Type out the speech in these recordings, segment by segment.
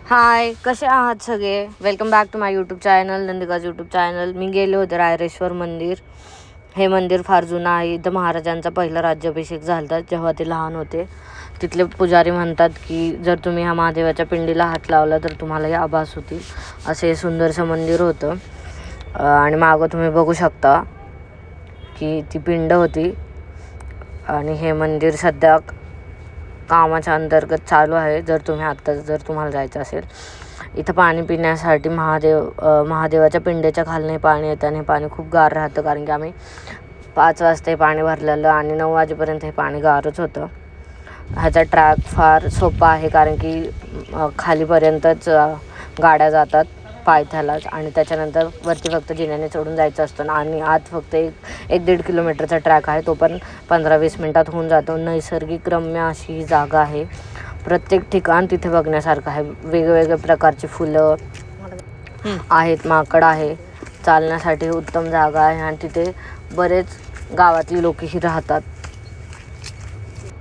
हाय, कसे आहात सगळे? Welcome back to my YouTube channel, Nandika's YouTube channel. मी गेले होते रायरेश्वर मंदिर. हे मंदिर फार जुनं आहे. इथं महाराजांचा पहिला राज्याभिषेक झाला जेव्हा ते लहान होते. तिथले पुजारी म्हणतात की जर तुम्ही ह्या महादेवाच्या पिंडीला हात लावला तर तुम्हालाही आभास होतील. असे सुंदरसं मंदिर होतं. आणि मागं तुम्ही बघू शकता की ती पिंड होती. आणि हे मंदिर सध्या कामाच्या अंतर्गत चालू आहे. जर तुम्हाला जायचं असेल, इथं पाणी पिण्यासाठी महादेवाच्या पिंडेच्या खालनं पाणी येतं आणि हे पाणी खूप गार राहतं. कारण की आम्ही 5 वाजता हे पाणी भरलेलं आणि 9 वाजेपर्यंत हे पाणी गारच होतं. ह्याचा ट्रॅक फार सोपा आहे कारण की खालीपर्यंतच गाड्या जातात पायथ्यालाच, आणि त्याच्यानंतर वरती फक्त जिन्याने चढून जायचं असतं. आणि आत फक्त 1-1.5 किलोमीटरचा ट्रॅक आहे. तो पण 15-20 मिनटात होऊन जातो. नैसर्गिक रम्य अशी ही जागा आहे. प्रत्येक ठिकाण तिथे बघण्यासारखं आहे. वेगवेगळ्या प्रकारची फुलं आहेत, माकड आहे, चालण्यासाठी उत्तम जागा आहे. आणि तिथे बरेच गावातली लोकही राहतात.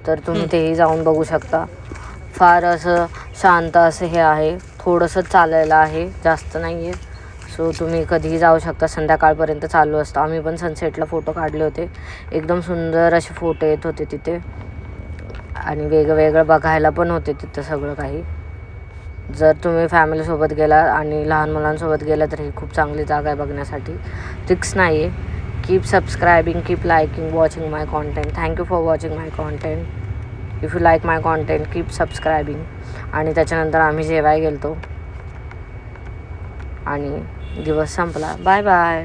तर तुम्ही तेही जाऊन बघू शकता. फार असं शांत असं हे आहे. थोडंसं चालायला आहे, जास्त नाही आहे. सो तुम्ही कधीही जाऊ शकता. संध्याकाळपर्यंत चालू असतं. आम्ही पण सनसेटला फोटो काढले होते. एकदम सुंदर असे फोटो येत होते तिथे. आणि वेगवेगळं बघायला पण होते तिथं सगळं काही. जर तुम्ही फॅमिलीसोबत गेला आणि लहान मुलांसोबत गेला तर ही खूप चांगली जागा आहे बघण्यासाठी. रिक्स नाही आहे. Keep subscribing, keep liking, watching my content. Thank you for watching my content. If you like my content, keep subscribing. आणि त्याच्यानंतर आम्ही जेवायला गेलो आणि दिवस संपला. Bye bye.